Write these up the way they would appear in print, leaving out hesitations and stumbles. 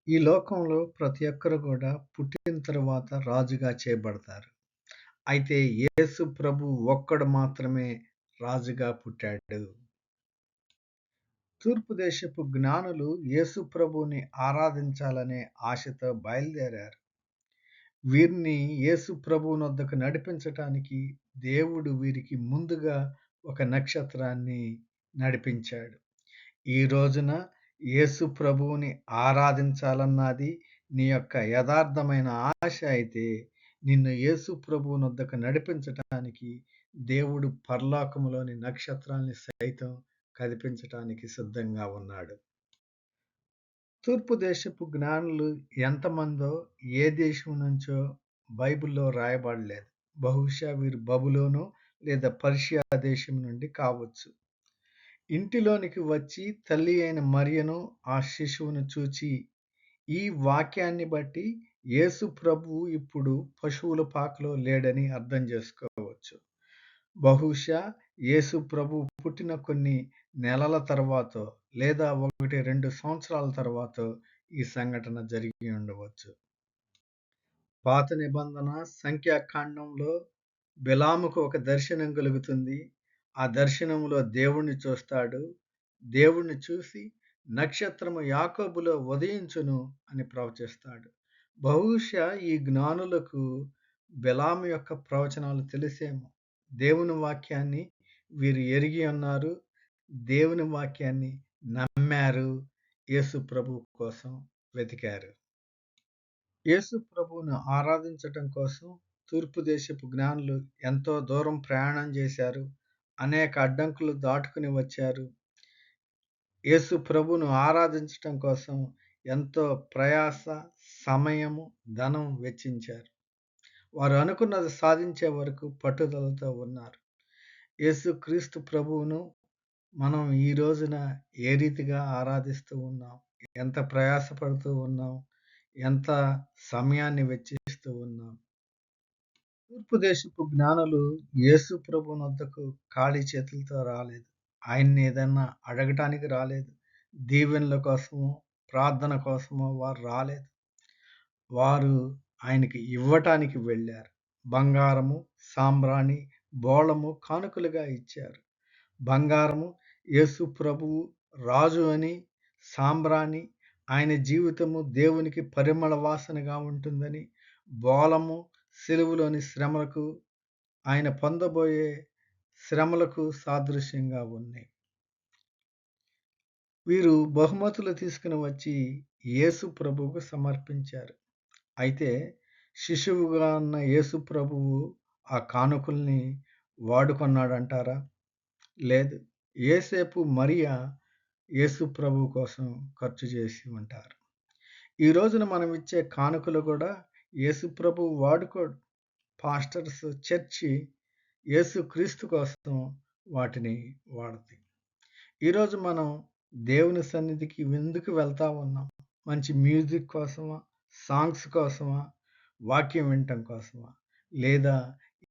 ఈ లోకంలో ప్రతి ఒక్కరు కూడా పుట్టిన తర్వాత రాజుగా చేయబడతారు. అయితే యేసు ప్రభు ఒక్కడు మాత్రమే రాజుగా పుట్టాడు. తూర్పు దేశపు జ్ఞానులు యేసు ప్రభువుని ఆరాధించాలనే ఆశతో బయలుదేరారు. వీరిని యేసు ప్రభువునొద్దకు నడిపించటానికి దేవుడు వీరికి ముందుగా ఒక నక్షత్రాన్ని నడిపించాడు. ఈ రోజున యేసు ప్రభువుని ఆరాధించాలన్నది నీ యొక్క యథార్థమైన ఆశ అయితే, నిన్ను యేసు ప్రభువునొద్దకు నడిపించటానికి దేవుడు పరలోకములోని నక్షత్రాల్ని సైతం కదిపించటానికి సిద్ధంగా ఉన్నాడు. తూర్పు దేశపు జ్ఞానులు ఎంతమందో, ఏ దేశం నుంచో బైబిల్‌లో రాయబడలేదు. బహుశా వీరు బబులోను లేదా పర్షియా దేశం నుండి కావచ్చు. ఇంటిలోనికి వచ్చి తల్లి అయిన మరియను ఆ శిశువును చూచి, ఈ వాక్యాన్ని బట్టి యేసు ప్రభువు ఇప్పుడు పశువుల పాకలో లేడని అర్థం చేసుకోవచ్చు. బహుశా యేసు ప్రభువు పుట్టిన కొన్ని నెలల తర్వాతో లేదా 1, 2 సంవత్సరాల తర్వాతో ఈ సంఘటన జరిగి ఉండవచ్చు. పాత నిబంధన సంఖ్యాకాండంలో బిలాముకు ఒక దర్శనం కలుగుతుంది. ఆ దర్శనంలో దేవుణ్ణి చూస్తాడు. దేవుణ్ణి చూసి నక్షత్రము యాకోబులో ఉదయించును అని ప్రవచిస్తాడు. బహుశా ఈ జ్ఞానులకు బిలాము యొక్క ప్రవచనాలు తెలిసేమో. దేవుని వాక్యాన్ని వీరు ఎరిగి ఉన్నారు. దేవుని వాక్యాన్ని నమ్మారు. యేసు ప్రభువు కోసం వెతికారు. యేసు ప్రభువును ఆరాధించటం కోసం తూర్పు దేశపు జ్ఞానులు ఎంతో దూరం ప్రయాణం చేశారు. అనేక అడ్డంకులు దాటుకుని వచ్చారు. యేసు ప్రభువును ఆరాధించటం కోసం ఎంతో ప్రయాస, సమయము, ధనం వెచ్చించారు. వారు అనుకున్నది సాధించే వరకు పట్టుదలతో ఉన్నారు. యేసుక్రీస్తు ప్రభువును మనం ఈ రోజున ఏ రీతిగా ఆరాధిస్తూ ఉన్నాం? ఎంత ప్రయాసపడుతూ ఉన్నాం? ఎంత సమయాన్ని వెచ్చిస్తూ ఉన్నాం? తూర్పు దేశపు జ్ఞానులు యేసు ప్రభువునొద్దకు ఖాళీ చేతులతో రాలేదు. ఆయన్ని ఏదన్నా అడగటానికి రాలేదు. దీవెనల కోసమో, ప్రార్థన కోసమో వారు రాలేదు. వారు ఆయనకి ఇవ్వటానికి వెళ్ళారు. బంగారము, సాంబ్రాణి, బోళము కానుకలుగా ఇచ్చారు. బంగారము యేసు ప్రభువు రాజు అని, సాంబ్రాణి ఆయన జీవితము దేవునికి పరిమళ వాసనగా ఉంటుందని, బోళము సిలువలోని శ్రమలకు, ఆయన పొందబోయే శ్రమలకు సాదృశ్యంగా ఉన్నాయి. వీరు బహుమతులు తీసుకుని వచ్చి యేసు ప్రభువుకు సమర్పించారు. అయితే శిశువుగా ఉన్న యేసు ప్రభువు ఆ కానుకల్ని వాడుకున్నాడంటారా? లేదు. యేసేపు, మరియ యేసు ప్రభువు కోసం ఖర్చు చేసి ఉంటారు. ఈ రోజున మనం ఇచ్చే కానుకలు కూడా యేసు ప్రభువు వాడుకోడు. పాస్టర్స్, చర్చి యేసు క్రీస్తు కోసం వాటిని వాడతాయి. ఈరోజు మనం దేవుని సన్నిధికి ఎందుకు వెళ్తా ఉన్నాం? మంచి మ్యూజిక్ కోసమా? సాంగ్స్ కోసమా? వాక్యం వినటం కోసమా? లేదా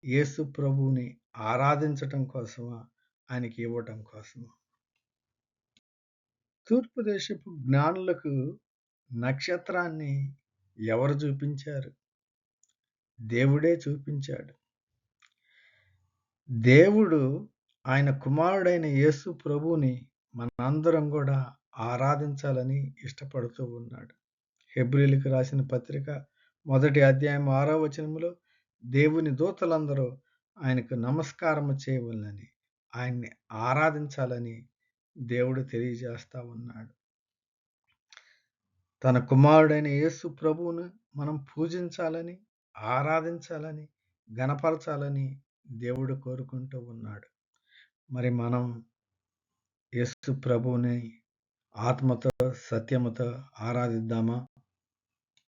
యేసు ప్రభువుని ఆరాధించటం కోసమా? ఆయనకి ఇవ్వటం కోసమా? తూర్పు దేశపు జ్ఞానులకు నక్షత్రాన్ని ఎవరు చూపించారు? దేవుడే చూపించాడు. దేవుడు ఆయన కుమారుడైన యేసు ప్రభువుని మనందరం కూడా ఆరాధించాలని ఇష్టపడుతూ ఉన్నాడు. హెబ్రీయులకు రాసిన పత్రిక 1వ అధ్యాయం 6వ వచనములో దేవుని దూతలందరూ ఆయనకు నమస్కారము చేయవలెనని, ఆయన్ని ఆరాధించాలని దేవుడు తెలియజేస్తా ఉన్నాడు. తన కుమారుడైన యేసు ప్రభువును మనం పూజించాలని, ఆరాధించాలని, ఘనపరచాలని దేవుడు కోరుకుంటూ ఉన్నాడు. మరి మనం యేసు ప్రభువుని ఆత్మతో, సత్యముతో ఆరాధిద్దామా?